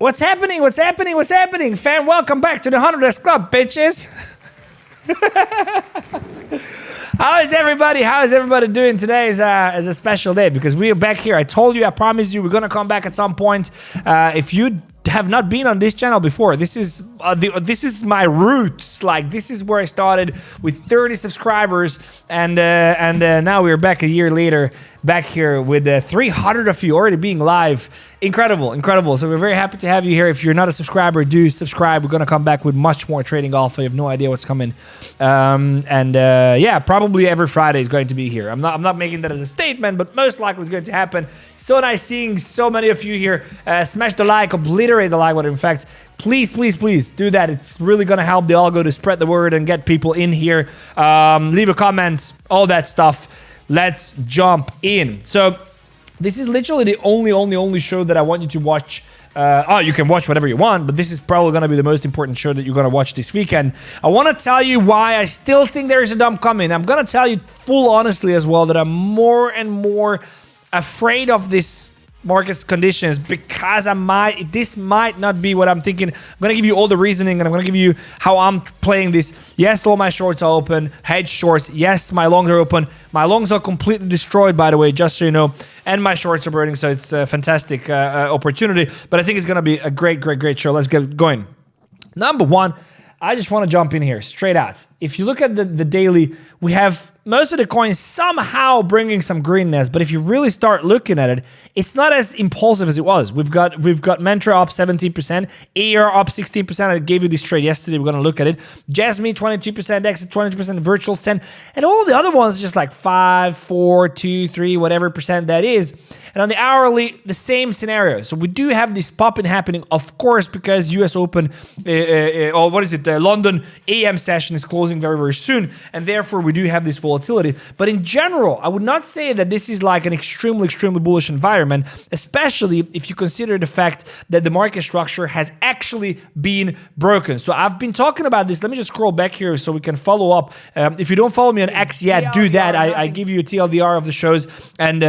What's happening? What's happening? What's happening? Fam, welcome back to the 𝗙𝗓𝗙𝗙𝗪 Club, bitches. How is everybody? How is everybody doing? Today is a special day because we are back here. I told you, I promised you, we're gonna come back at some point. If you have not been on this channel before, this is my roots. Like, this is where I started with 30 subscribers, and now we're back a year later, back here with 300 of you already being live. Incredible, incredible. So we're very happy to have you here. If you're not a subscriber, do subscribe. We're gonna come back with much more trading alpha. You have no idea what's coming, yeah, probably every Friday is going to be here. I'm not making that as a statement, but most likely it's going to happen. So nice seeing so many of you here. Smash the like, obliterate the like button. In fact, please, please, please do that. It's really gonna help the algo to spread the word and get people in here. Leave a comment, all that stuff. Let's jump in. So this is literally the only show that I want you to watch. You can watch whatever you want, but this is probably going to be the most important show that you're going to watch this weekend. I want to tell you why I still think there is a dump coming. I'm going to tell you full honestly as well that I'm more and more afraid of this market conditions because this might not be what I'm thinking. I'm going to give you all the reasoning, and I'm going to give you how I'm playing this. Yes, all my shorts are open, hedge shorts. Yes, my longs are open. My longs are completely destroyed, by the way, just so you know. And my shorts are burning, so it's a fantastic opportunity. But I think it's going to be a great show. Let's get going. Number one, I just want to jump in here straight out. If you look at the daily, we have most of the coins somehow bringing some greenness, but if you really start looking at it, it's not as impulsive as it was. We've got Mantra up 17%, AR up 16%. I gave you this trade yesterday. We're going to look at it. Jasmine 22%, Exit 22%, Virtual 10, and all the other ones just like 5, 4, 2, 3, whatever percent that is. And on the hourly, the same scenario. So we do have this popping happening, of course, because US Open, or what is it, the London AM session is closing very soon, and therefore we do have this volatility. But in general, I would not say that this is like an extremely bullish environment, especially if you consider the fact that the market structure has actually been broken. So I've been talking about this. Let me just scroll back here so we can follow up. If you don't follow me on X yet, do that. I give you a TLDR of the shows and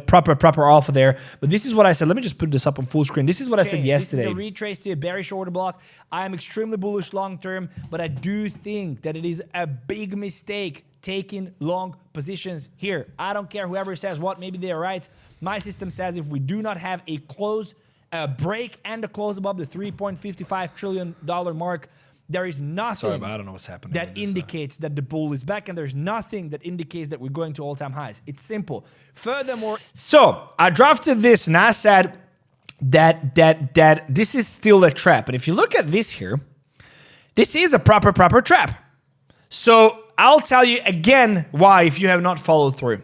proper alpha there. But this is what I said. Let me just put this up on full screen. This is what I said yesterday. This is a retrace to a bearish order block. I am extremely bullish long term, but I do think that it is a big mistake taking long positions here. I don't care whoever says what, maybe they're right. My system says if we do not have a break and a close above the $3.55 trillion mark, there is nothing I don't know what's happening that indicates that the bull is back, and there's nothing that indicates that we're going to all-time highs. It's simple. Furthermore, so I drafted this and I said that this is still a trap. And if you look at this here, this is a proper trap. So I'll tell you again why if you have not followed through.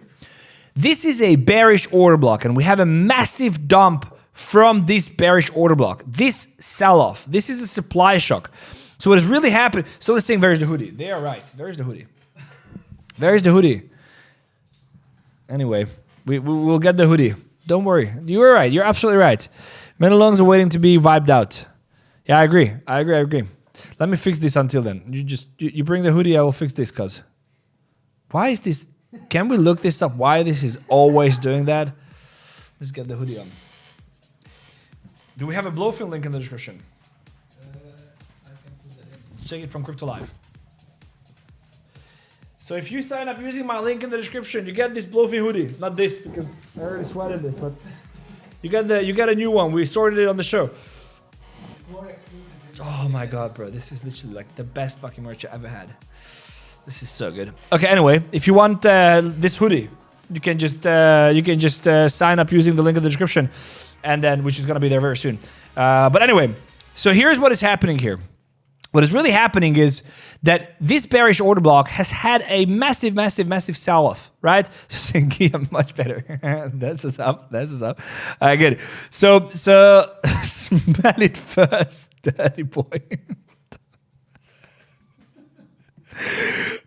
This is a bearish order block, and we have a massive dump from this bearish order block. This sell-off, this is a supply shock. So what has really happened, so let's say, where's the hoodie? They are right. Where's the hoodie? Where's the hoodie? Anyway, we'll get the hoodie. Don't worry. You were right. You're absolutely right. Many longs are waiting to be vibed out. Yeah, I agree. Let me fix this until then. You bring the hoodie, I will fix this, cuz. Why is this? Can we look this up? Why this is always doing that? Let's get the hoodie on. Do we have a Blowfield link in the description? Check it from Crypto Live. So if you sign up using my link in the description, you get this Blowfield hoodie. Not this, because I already sweated this, but you get a new one. We sorted it on the show. It's more exclusive. Oh my god, bro. This is literally like the best fucking merch I ever had. This is so good. Okay, anyway, if you want this hoodie, you can just sign up using the link in the description, and then which is gonna be there very soon. But anyway, so here's what is happening here. What is really happening is that this bearish order block has had a massive sell-off, right? Much better. That's what's up. All right, good. So smell it first, dirty boy.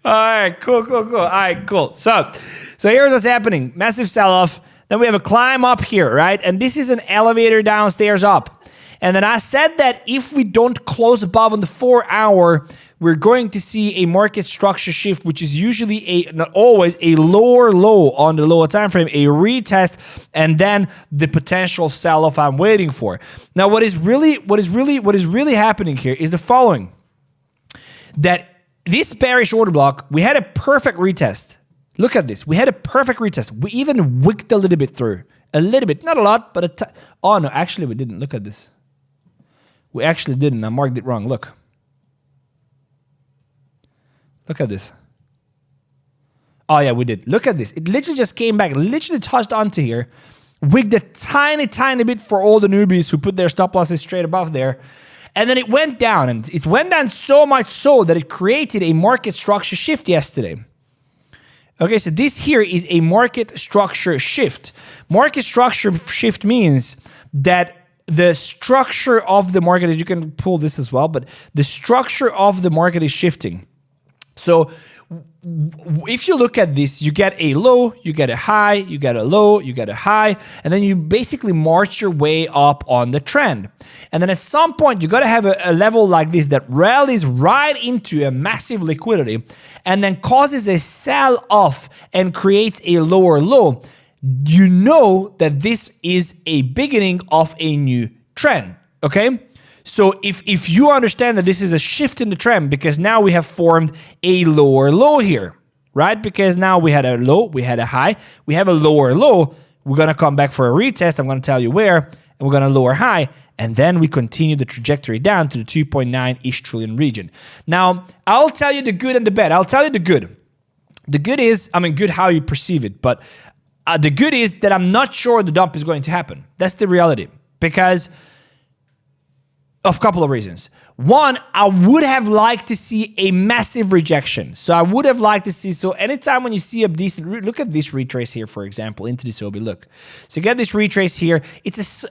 All right, cool. All right, cool. So here's what's happening. Massive sell-off. Then we have a climb up here, right? And this is an elevator downstairs up. And then I said that if we don't close above on the 4 hour, we're going to see a market structure shift, which is usually not always a lower low on the lower time frame, a retest, and then the potential sell-off I'm waiting for. Now, what is really happening here is the following: that this bearish order block, we had a perfect retest. Look at this. We had a perfect retest. We even wicked a little bit through. A little bit. Not a lot, but oh, no. Actually, we didn't. Look at this. We actually didn't. I marked it wrong. Look. Look at this. Oh, yeah, we did. Look at this. It literally just came back. Literally touched onto here. Wigged a tiny bit for all the newbies who put their stop losses straight above there. And then it went down. And it went down so much so that it created a market structure shift yesterday. Okay, so this here is a market structure shift. Market structure shift means that the structure of the market, as you can pull this as well, but the structure of the market is shifting. So if you look at this, you get a low, you get a high, you get a low, you get a high, and then you basically march your way up on the trend. And then at some point, you got to have a level like this that rallies right into a massive liquidity and then causes a sell-off and creates a lower low. You know that this is a beginning of a new trend, okay? So if you understand that this is a shift in the trend, because now we have formed a lower low here, right? Because now we had a low, we had a high, we have a lower low. We're going to come back for a retest. I'm going to tell you where, and we're going to lower high. And then we continue the trajectory down to the 2.9-ish trillion region. Now, I'll tell you the good and the bad. I'll tell you the good. The good is, I mean, good how you perceive it. But the good is that I'm not sure the dump is going to happen. That's the reality. Because of a couple of reasons. One, I would have liked to see a massive rejection. So I would have liked to see, so anytime when you see a decent, look at this retrace here, for example, into this OB, look. So you get this retrace here. It's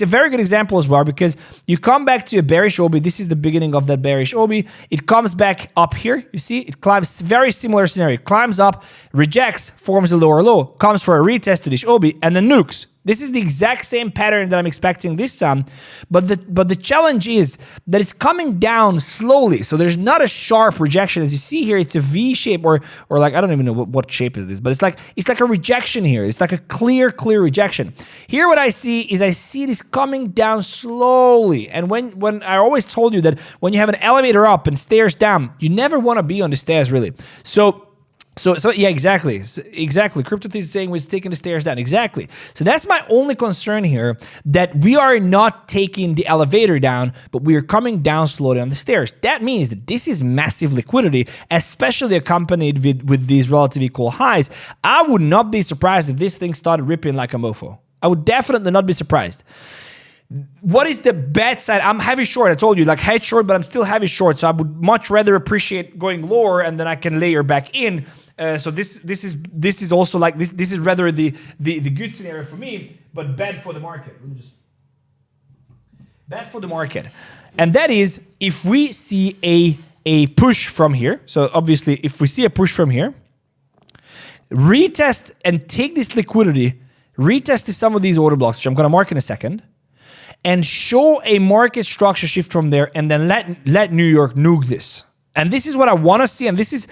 a very good example as well, because you come back to a bearish OB. This is the beginning of that bearish OB. It comes back up here. You see, it climbs, very similar scenario. It climbs up, rejects, forms a lower low, comes for a retest to this OB, and then nukes. This is the exact same pattern that I'm expecting this time, but the challenge is that it's coming down slowly. So there's not a sharp rejection. As you see here, it's a V shape or like, I don't even know what shape is this, but it's like a rejection here. It's like a clear rejection. Here what I see is I see this coming down slowly. And when I always told you that when you have an elevator up and stairs down, you never want to be on the stairs really. So yeah, exactly. 𝗙𝗢𝗙𝗙𝗙 is saying we're taking the stairs down. Exactly. So that's my only concern here, that we are not taking the elevator down, but we are coming down slowly on the stairs. That means that this is massive liquidity, especially accompanied with these relative equal highs. I would not be surprised if this thing started ripping like a mofo. I would definitely not be surprised. What is the bad side? I'm heavy short. I told you, like head short, but I'm still heavy short. So I would much rather appreciate going lower, and then I can layer back in. So this is also like this is rather the good scenario for me, but bad for the market. Let me just bad for the market, and that is if we see a push from here. So obviously, if we see a push from here, retest and take this liquidity, retest to some of these order blocks, which I'm going to mark in a second, and show a market structure shift from there, and then let New York nuke this. And this is what I want to see, and this is.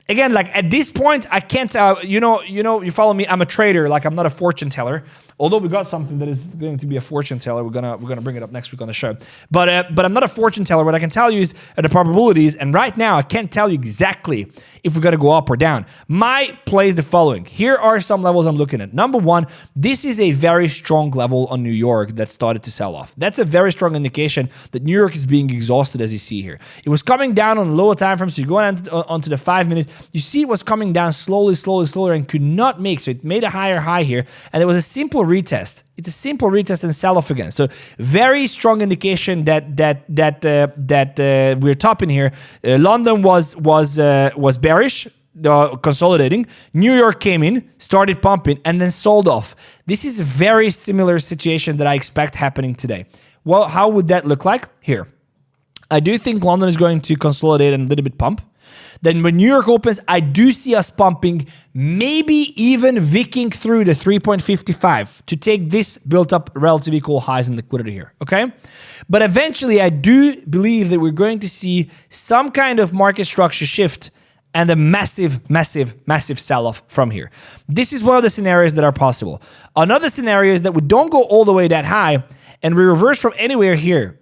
Again, like at this point, I can't, you follow me, I'm a trader, like I'm not a fortune teller. Although we got something that is going to be a fortune teller, we're gonna bring it up next week on the show. But I'm not a fortune teller. What I can tell you is the probabilities, and right now I can't tell you exactly if we're gonna go up or down. My play is the following. Here are some levels I'm looking at. Number one, this is a very strong level on New York that started to sell off. That's a very strong indication that New York is being exhausted, as you see here. It was coming down on the lower time frame, so you go onto the 5 minute. You see it was coming down slowly, and could not make. So it made a higher high here, and there was a simple retest. It's a simple retest and sell off again. So very strong indication that we're topping here. London was bearish, consolidating. New York came in, started pumping, and then sold off. This is a very similar situation that I expect happening today. Well, how would that look like? Here. I do think London is going to consolidate and a little bit pump. Then when New York opens, I do see us pumping, maybe even vicking through the 3.55 to take this built up relative equal highs in liquidity here, okay? But eventually, I do believe that we're going to see some kind of market structure shift and a massive, massive, massive sell-off from here. This is one of the scenarios that are possible. Another scenario is that we don't go all the way that high and we reverse from anywhere here.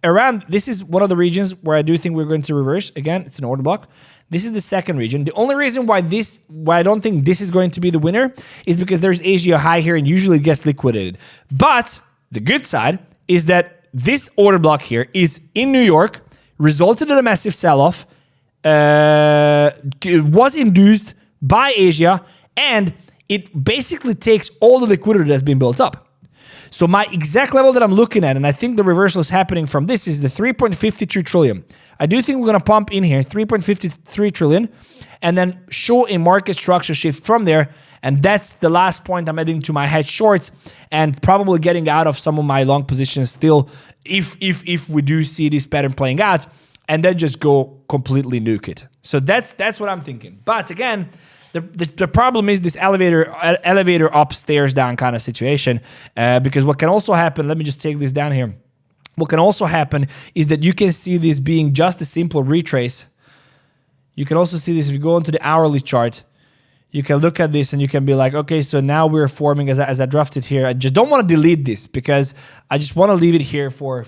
Around, this is one of the regions where I do think we're going to reverse. Again, it's an order block. This is the second region. The only reason why I don't think this is going to be the winner is because there's Asia high here and usually gets liquidated. But the good side is that this order block here is in New York, resulted in a massive sell-off, was induced by Asia, and it basically takes all the liquidity that's been built up. So my exact level that I'm looking at, and I think the reversal is happening from this, is the 3.52 trillion. I do think we're going to pump in here 3.53 trillion and then show a market structure shift from there. And that's the last point I'm adding to my hedge shorts and probably getting out of some of my long positions still if we do see this pattern playing out, and then just go completely nuke it. So that's what I'm thinking. But again, the problem is this elevator up, stairs down kind of situation, because what can also happen, let me just take this down here. What can also happen is that you can see this being just a simple retrace. You can also see this if you go into the hourly chart. You can look at this and you can be like, okay, so now we're forming as I drafted here. I just don't want to delete this because I just want to leave it here for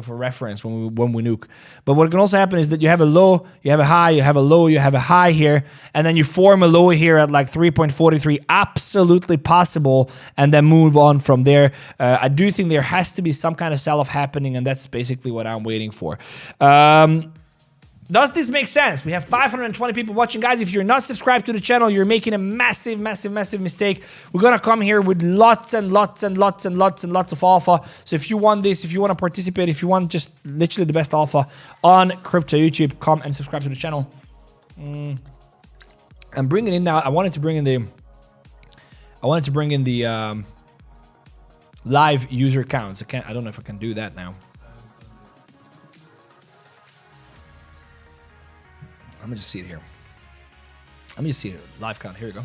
reference when we nuke. But what can also happen is that you have a low, you have a high, you have a low, you have a high here, and then you form a low here at like 3.43, absolutely possible, and then move on from there. I do think there has to be some kind of sell-off happening, and that's basically what I'm waiting for. Does this make sense? We have 520 people watching. Guys, if you're not subscribed to the channel, you're making a massive, massive, massive mistake. We're going to come here with lots and lots and lots and lots and lots of alpha. So if you want this, if you want to participate, if you want just literally the best alpha on crypto YouTube, come and subscribe to the channel. I'm bringing in now, I wanted to bring in the live user counts. I don't know if I can do that now. Let me just see it here. Let me just see it. Live count. Here we go.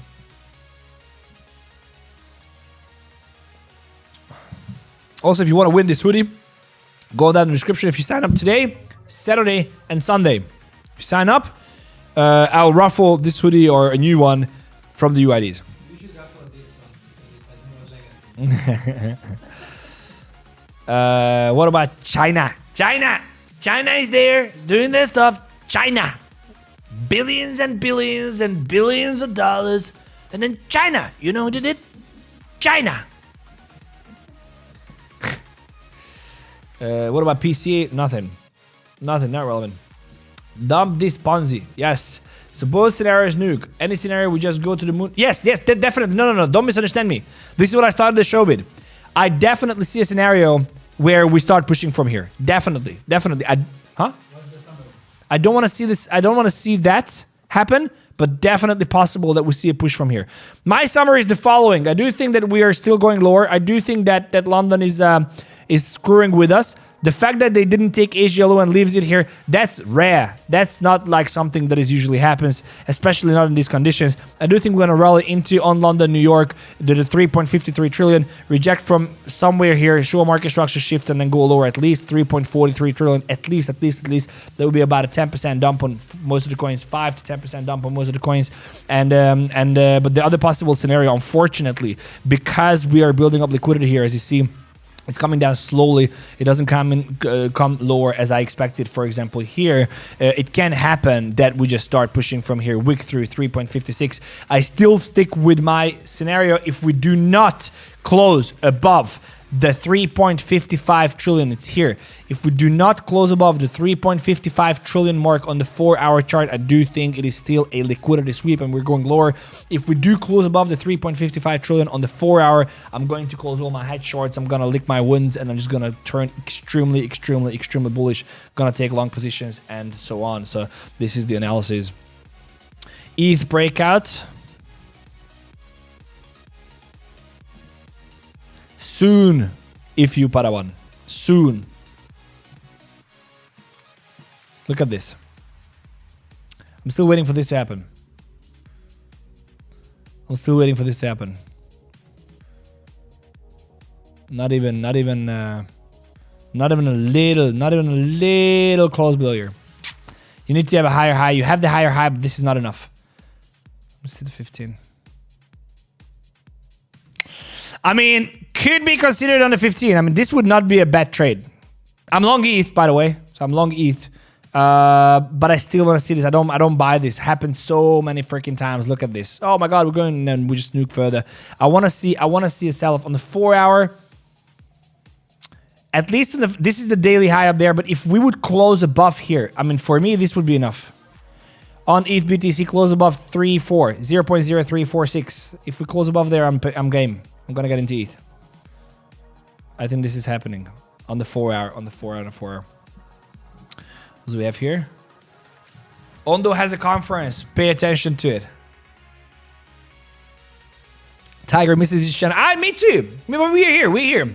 Also, if you want to win this hoodie, go down in the description. If you sign up today, Saturday, and Sunday, if you sign up, I'll raffle this hoodie or a new one from the UIDs. You should raffle this one because it has more legacy. What about China? China is there doing their stuff. China. Billions and billions and billions of dollars. And then China. You know who did it? China. What about PCA? Nothing, not relevant. Dump this Ponzi. Yes. So both scenarios nuke. Any scenario we just go to the moon. Yes, definitely. No. Don't misunderstand me. This is what I started the show with. I definitely see a scenario where we start pushing from here. Definitely. I don't want to see this. I don't want to see that happen, but definitely possible that we see a push from here. My summary is the following. I do think that we are still going lower. I do think that London is screwing with us. The fact that they didn't take Asia low and leaves it here, that's rare. That's not like something that is usually happens, especially not in these conditions. I do think we're going to rally into on London, New York, the 3.53 trillion, reject from somewhere here, show a market structure shift, and then go lower at least 3.43 trillion, at least. That would be about a 10% dump on most of the coins, 5 to 10% dump on most of the coins. But the other possible scenario, unfortunately, because we are building up liquidity here, as you see, it's coming down slowly. It doesn't come lower as I expected. For example, here, it can happen that we just start pushing from here, wick through 3.56. I still stick with my scenario. If we do not close above the 3.55 trillion, it's here. If we do not close above the 3.55 trillion mark on the 4-hour chart, I do think it is still a liquidity sweep and we're going lower. If we do close above the 3.55 trillion on the 4-hour, I'm going to close all my head shorts. I'm going to lick my wounds and I'm just going to turn extremely bullish. Going to take long positions and so on. So this is the analysis. ETH breakout. Soon, if you Padawan. Soon. Look at this. I'm still waiting for this to happen. I'm still waiting for this to happen. Not even a little close below here. You need to have a higher high. You have the higher high, but this is not enough. Let's see the 15. I mean, could be considered on the 15. I mean, this would not be a bad trade. I'm long ETH, by the way. So I'm long ETH. But I still want to see this. I don't buy this. Happened so many freaking times. Look at this. Oh my god, we're going and we just nuke further. I want to see a sell-off on the 4 hour. At least in this is the daily high up there, but if we would close above here, I mean, for me, this would be enough. On ETH BTC, close above 3.4, 0.0346. If we close above there, I'm game. I'm gonna get into ETH. I think this is happening on the 4 hour, on the 4 hour, on the 4 hour. What do we have here? Ondo has a conference. Pay attention to it. Tiger misses his channel. Ah, me too. We're here. We're here.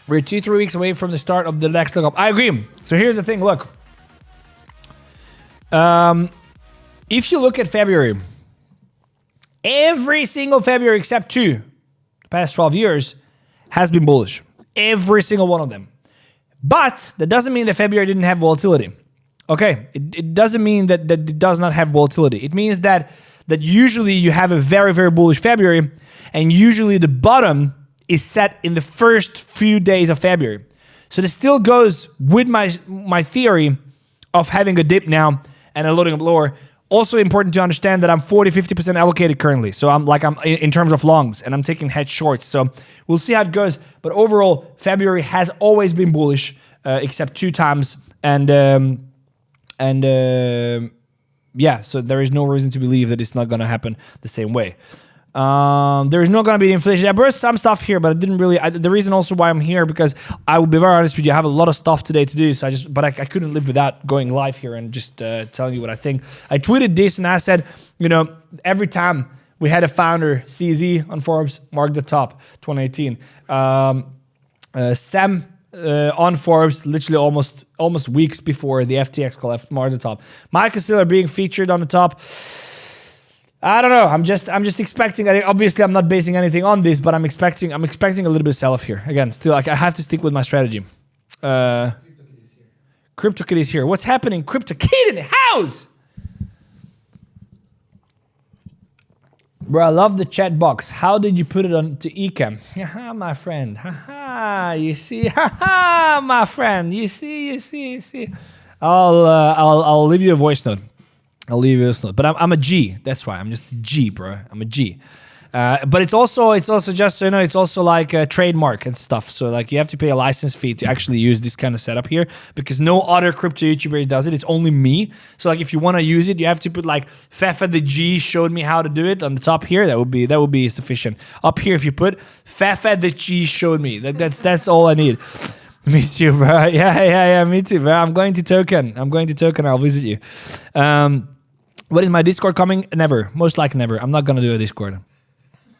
We're 2-3 weeks away from the start of the next lookup. I agree. So here's the thing. Look. If you look at February, every single February except 2, the past 12 years, has been bullish. Every single one of them. But that doesn't mean that February didn't have volatility. Okay? It doesn't mean that it does not have volatility. It means that usually you have a very, very bullish February, and usually the bottom is set in the first few days of February. So this still goes with my theory of having a dip now and a loading up lower. Also important to understand that I'm 40-50% allocated currently. So I'm in terms of longs, and I'm taking head shorts. So we'll see how it goes. But overall, February has always been bullish, except 2 times. And yeah, so there is no reason to believe that it's not going to happen the same way. There is not going to be inflation. I brought some stuff here, but I didn't really. The reason also why I'm here, because I will be very honest with you, I have a lot of stuff today to do. So I couldn't live without going live here and just telling you what I think. I tweeted this and I said, you know, every time we had a founder, CZ on Forbes, mark the top, 2018. Sam on Forbes, literally almost weeks before the FTX collapse, mark the top. Michael Saylor being featured on the top. I don't know. I'm just expecting. Obviously, I'm not basing anything on this, but I'm expecting a little bit of sell-off here. Again, still, like, I have to stick with my strategy. CryptoKid is here. What's happening? CryptoKid in the house. Bro, I love the chat box. How did you put it on to Ecamm? Haha, my friend. Haha, you see. Haha, my friend. You see. I'll leave you a voice note. I'll leave you a note. But I'm a G. That's why. I'm just a G, bro. I'm a G. But it's also just, you know, it's also like a trademark and stuff. So like you have to pay a license fee to actually use this kind of setup here, because no other crypto YouTuber does it. It's only me. So like if you want to use it, you have to put like Fefe the G showed me how to do it on the top here. That would be sufficient. Up here, if you put Fefe the G showed me, that's all I need. Me too, bro. Yeah, me too, bro. I'm going to token. I'll visit you. What is my Discord coming? Never. Most likely never. I'm not going to do a Discord.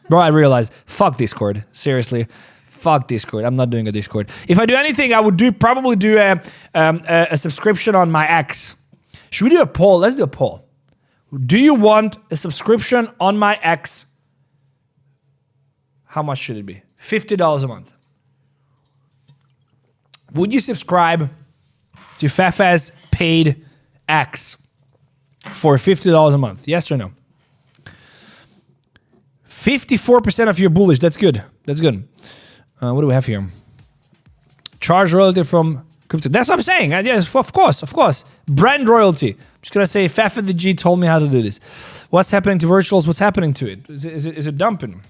Bro, I realized. Fuck Discord. Seriously. Fuck Discord. I'm not doing a Discord. If I do anything, I would probably do a subscription on my X. Should we do a poll? Let's do a poll. Do you want a subscription on my X? How much should it be? $50 a month. Would you subscribe to Fefe's paid X for $50 a month? Yes or no? 54% of you are bullish. That's good. What do we have here? Charge royalty from crypto. That's what I'm saying. Yes, of course. Brand royalty. I'm just going to say Fefe the G told me how to do this. What's happening to virtuals? What's happening to it? Is it dumping?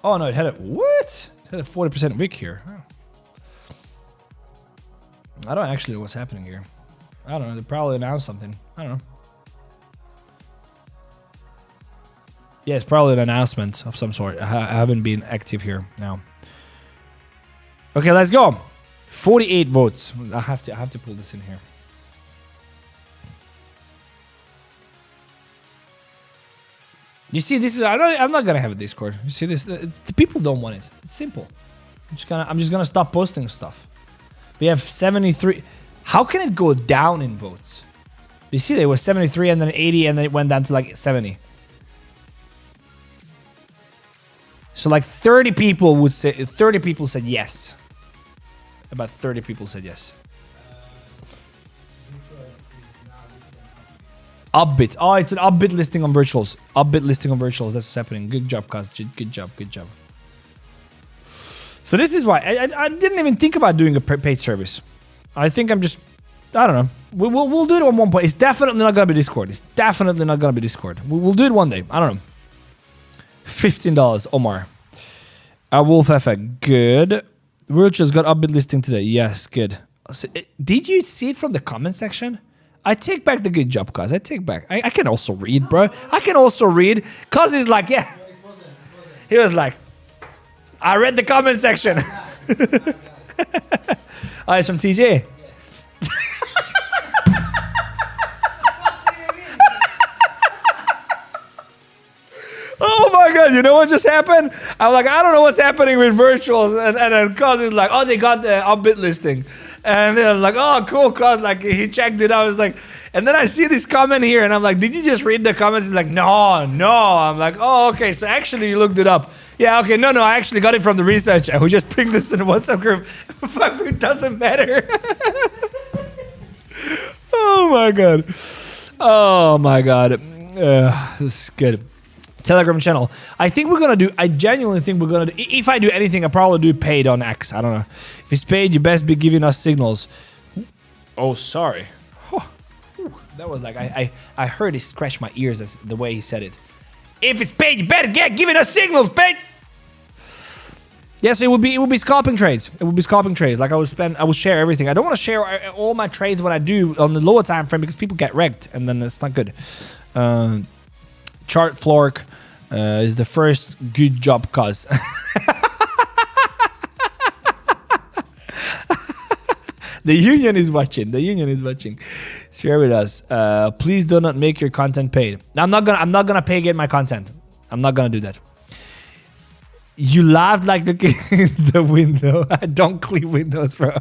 Oh, no, it had a 40% wick here. Oh. I don't actually know what's happening here. I don't know. They probably announced something. I don't know. Yeah, it's probably an announcement of some sort. I haven't been active here now. Okay, let's go. 48 votes. I have to pull this in here. You see, this is. I'm not gonna have a Discord. You see this? The people don't want it. It's simple. I'm just gonna stop posting stuff. We have 73. How can it go down in votes? You see, there was 73 and then 80 and then it went down to like 70. So like 30 people would say, 30 people said yes. About 30 people said yes. 𝗙𝗢𝗡. Oh, it's an 𝗙𝗢𝗡 listing on virtuals. 𝗙𝗢𝗡 listing on virtuals. That's what's happening. Good job, 𝗙𝗢𝗡. Good job. Good job. So this is why I didn't even think about doing a paid service. I think I'm just, I don't know. We'll do it at one point. It's definitely not gonna be Discord. It's definitely not gonna be Discord. We'll do it one day. I don't know. $15, Omar. 𝗙𝗢𝗡. Good. Virtuals got 𝗙𝗢𝗡 listing today. Yes, good. So, did you see it from the comment section? I take back the good job, cuz. I take back. I can also read, bro. I can also read. Cuz he's like, yeah. He was like, I read the comment section. Oh, it's from TJ. Oh my god, you know what just happened? I'm like, I don't know what's happening with virtuals. And then cuz is like, oh, they got the 𝗙𝗢𝗡 listing. And then I'm like, oh, cool, cuz like he checked it out. I was like, and then I see this comment here and I'm like, did you just read the comments? He's like, no. I'm like, oh, okay. So actually you looked it up. Yeah, okay, no, I actually got it from the researcher who just pinged this in the WhatsApp group. Fuck, it doesn't matter. Oh my god. Oh my god. This is good. Telegram channel. I think we're gonna do, I genuinely think we're gonna do, if I do anything, I'll probably do paid on X. I don't know. If it's paid, you best be giving us signals. Oh, sorry. Oh, that was like, I heard it scratch my ears as the way he said it. If it's paid, you better get giving us signals, paid. Yes, it would be scalping trades. It would be scalping trades. Like I would share everything. I don't want to share all my trades when I do on the lower time frame because people get wrecked and then it's not good. Chart Flork is the first good job, cuz. The union is watching. The union is watching. Share with us. Please do not make your content paid. I'm not gonna pay get my content. I'm not gonna do that. You laughed like the window. I don't clean windows, bro.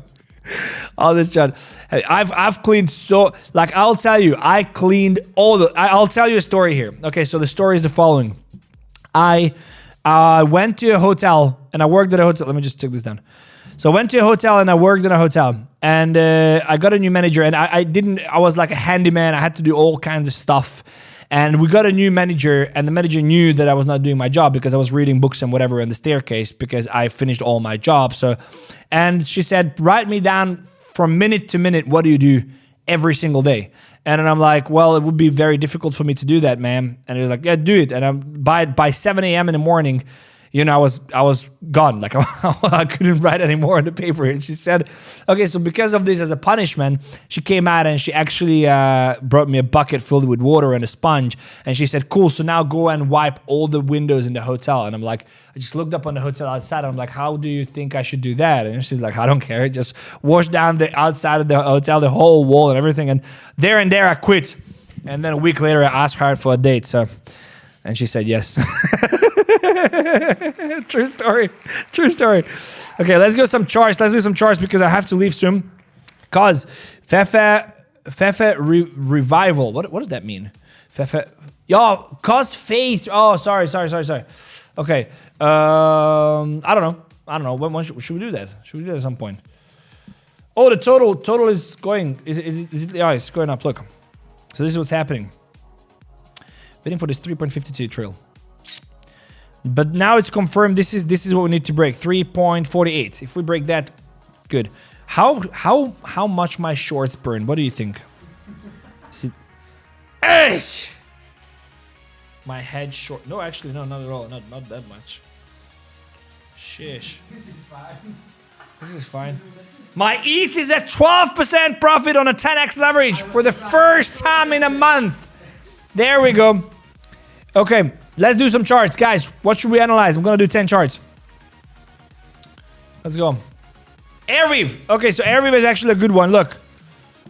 All this chat. I've cleaned so, like, I'll tell you, I cleaned all the, I'll tell you a story here. Okay, so the story is the following. I went to a hotel and I worked at a hotel. Let me just take this down. So I went to a hotel and I worked in a hotel and I got a new manager and I was like a handyman. I had to do all kinds of stuff. And we got a new manager and the manager knew that I was not doing my job because I was reading books and whatever in the staircase because I finished all my job. So, and she said, write me down from minute to minute, what do you do every single day? And then I'm like, well, it would be very difficult for me to do that, ma'am. And he was like, yeah, do it. And by 7 a.m. in the morning, you know, I was gone. Like I couldn't write anymore on the paper. And she said, okay, so because of this, as a punishment, she came out and she actually brought me a bucket filled with water and a sponge. And she said, cool, so now go and wipe all the windows in the hotel. And I'm like, I just looked up on the hotel outside. And I'm like, how do you think I should do that? And she's like, I don't care. Just wash down the outside of the hotel, the whole wall and everything. And there I quit. And then a week later, I asked her for a date. So, and she said yes. True story. True story. Okay, let's go some charts. Let's do some charts because I have to leave soon. Cause Fefe revival. What does that mean? Fefe. Yo, cause face. Oh, sorry. Okay. I don't know. When should we do that? Should we do that at some point? Oh, the total is going. Is it? Yeah, it's going up. Look. So this is what's happening. Waiting for this 3.52 trill. But now it's confirmed. This is what we need to break. 3.48. If we break that, good. How much my shorts burn? What do you think? My head short. No, actually, no, not at all. Not that much. Shish. This is fine. This is fine. My ETH is at 12% profit on a 10x leverage for the first time in a month. There we go. Okay, let's do some charts. Guys, what should we analyze? I'm going to do 10 charts. Let's go. Arweave. Okay, so Arweave is actually a good one. Look,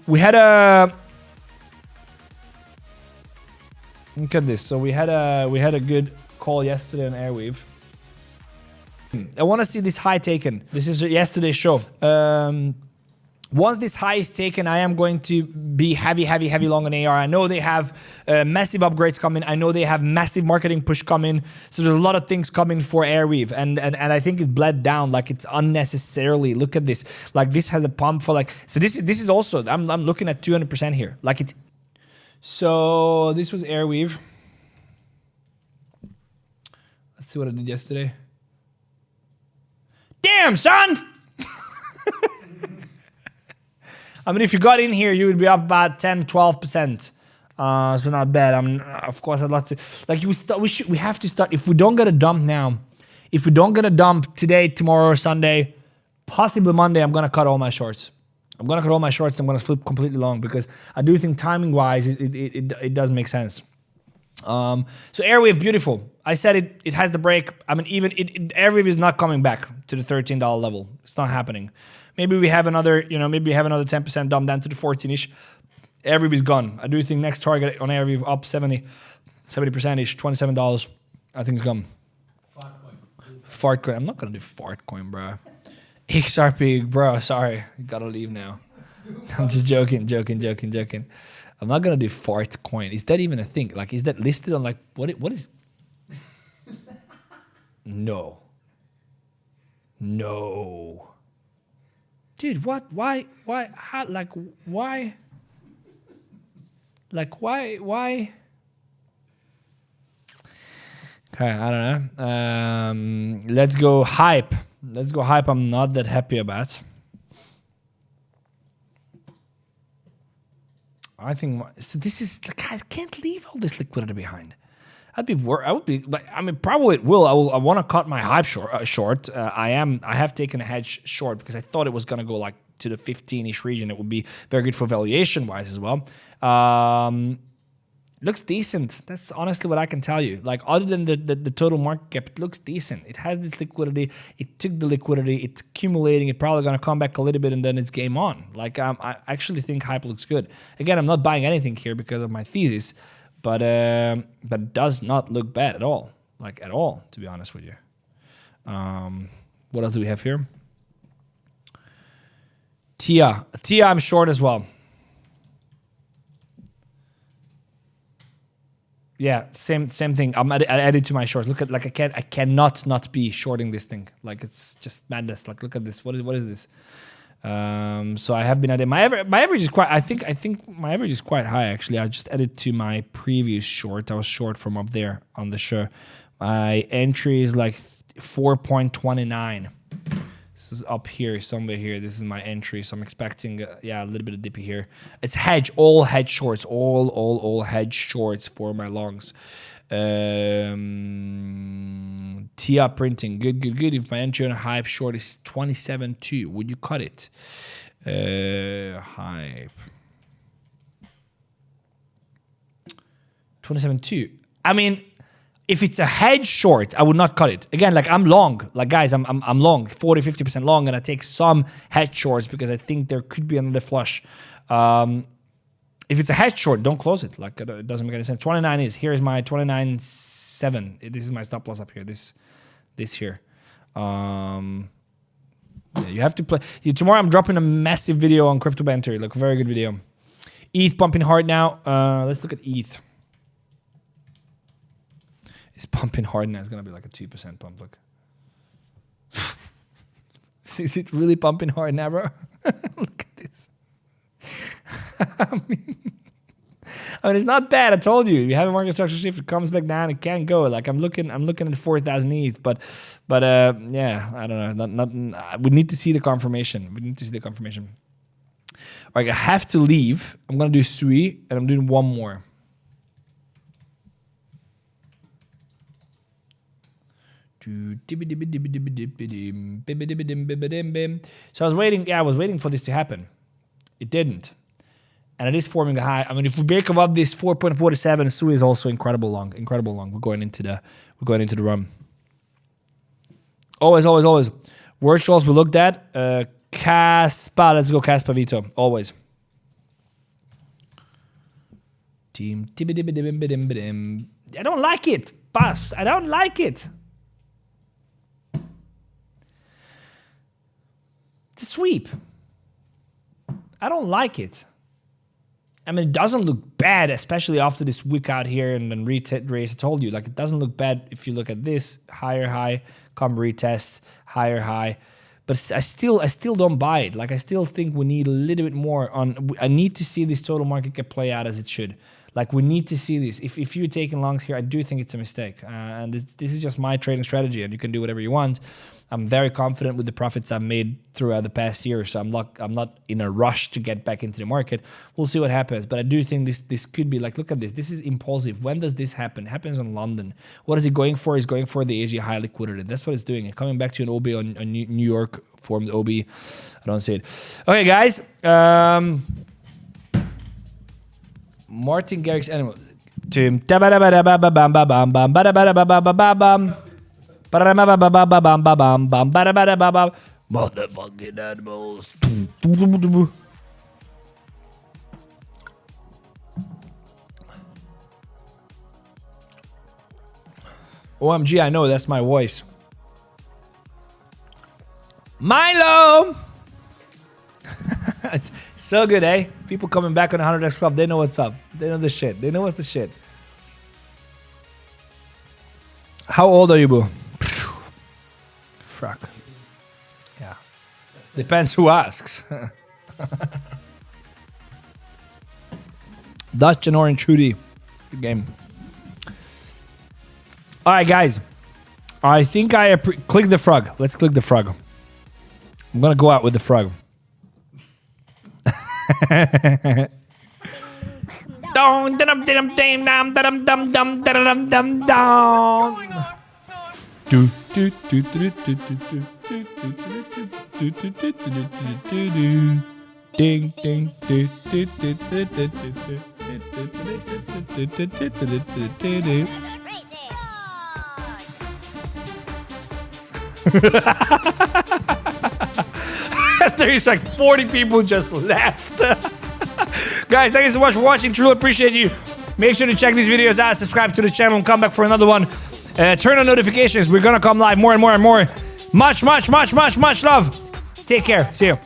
we had a... Look at this. So we had a good call yesterday on Arweave. I want to see this high taken. This is yesterday's show. Once this high is taken, I am going to be heavy long on AR. I know they have massive upgrades coming. I know they have massive marketing push coming. So there's a lot of things coming for Arweave, and I think it bled down like it's unnecessarily. Look at this. Like this has a pump for like. So this is also. I'm looking at 200% here. Like it's. So this was Arweave. Let's see what I did yesterday. Damn, son. I mean, if you got in here, you would be up about 10, 12%. So not bad. Of course, I'd love to. Like, we have to start. If we don't get a dump now, if we don't get a dump today, tomorrow, or Sunday, possibly Monday, I'm gonna cut all my shorts. I'm gonna cut all my shorts. I'm gonna flip completely long because I do think timing-wise, it does make sense. So Arweave, beautiful. I said it has the break. I mean, even Arweave is not coming back to the $13 level. It's not happening. Maybe we have another, maybe we have another 10% dump down to the 14-ish. Arweave is gone. I do think next target on Arweave up 70%-ish, $27. I think it's gone. Fart coin. I'm not gonna do fart coin, bro. XRP, bro. Sorry, you gotta leave now. I'm just joking. I'm not gonna do fart coin. Is that even a thing? Like, is that listed on like what is? No. Dude, what? Why? How? Like, why? Like, why? Okay, I don't know. Let's go hype. I'm not that happy about. I think so. This is like I can't leave all this liquidity behind. I would be like, I mean, probably it will. I want to cut my hype short. I have taken a hedge short because I thought it was going to go like to the 15-ish region. It would be very good for valuation wise as well. Looks decent. That's honestly what I can tell you. Like, other than the total market cap, it looks decent. It has this liquidity. It took the liquidity. It's accumulating. It's probably going to come back a little bit and then it's game on. Like, I actually think hype looks good. Again, I'm not buying anything here because of my thesis. But it does not look bad at all. Like, at all, to be honest with you. What else do we have here? 𝗙𝗧, I'm short as well. Yeah, same thing. I added to my shorts. Look at, like, I cannot not be shorting this thing. Like, it's just madness. Like, look at this. What is this? So I have been adding my average is quite. I think my average is quite high actually. I just added to my previous short. I was short from up there on the show. My entry is like 4.29. This is up here somewhere here. This is my entry. So I'm expecting a little bit of dippy here. It's all hedge shorts, all hedge shorts for my longs. 𝗙𝗧 printing, good. If my entry on a hype short is 27.2, would you cut it? Hype 27.2. I mean, if it's a hedge short, I would not cut it. Again, like, I'm long. Like, guys, I'm long, 40-50% long, and I take some hedge shorts because I think there could be another flush. If it's a hedge short, don't close it. Like, it doesn't make any sense. 29 is. Here's my 29.7. This is my stop loss up here. This here. Yeah, you have to play. Tomorrow I'm dropping a massive video on crypto banter. Like, very good video. ETH pumping hard now. Let's look at ETH. It's pumping hard now. It's going to be like a 2% pump. Look. Is it really pumping hard now, bro? Look at this. I mean, it's not bad. I told you. You have a market structure shift. It comes back down. It can go. Like, I'm looking at 4,000 ETH. But yeah, I don't know. We need to see the confirmation. All right, I have to leave. I'm gonna do 𝗙𝗍, and I'm doing one more. So I was waiting. Yeah, I was waiting for this to happen. It didn't. And it is forming a high. I mean, if we break above this 4.47, 𝗙𝗍 is also incredible long. We're going into the run. Always. Virtuals we looked at. 𝗙𝗢𝗙𝗪. Let's go 𝗙𝗢𝗙𝗪. Always. Team. I don't like it. Pass. I don't like it. It's a sweep. I don't like it. I mean, it doesn't look bad, especially after this wick out here and then retest race. I told you, like, it doesn't look bad if you look at this higher high, come retest, higher high. But I still don't buy it. Like, I still think we need a little bit more on. I need to see this total market cap play out as it should. Like, we need to see this. If you're taking longs here, I do think it's a mistake. And this is just my trading strategy, and you can do whatever you want. I'm very confident with the profits I've made throughout the past year, so I'm not in a rush to get back into the market. We'll see what happens, but I do think this could be like, look at this. This is impulsive. When does this happen? It happens in London. What is it going for? It's going for the Asia high liquidity. That's what it's doing. And coming back to an OB on New York formed OB. I don't see it. Okay, guys. Martin Garrix animal. Motherfucking animals. OMG, I know that's my voice. Milo! It's so good, eh? People coming back on the 100x Club, they know what's up. They know the shit. They know what's the shit. How old are you, boo? Fuck. Yeah. Depends who asks. Dutch and Orange Hoodie. Good game. Alright, guys. I think I click the frog. Let's click the frog. I'm gonna go out with the frog. Ding ding There's like 40 people just left. Guys, thank you so much for watching. Truly appreciate you. Make sure to check these videos out, subscribe to the channel, and come back for another one. Turn on notifications. We're gonna come live more and more and more. Much love. Take care. See you.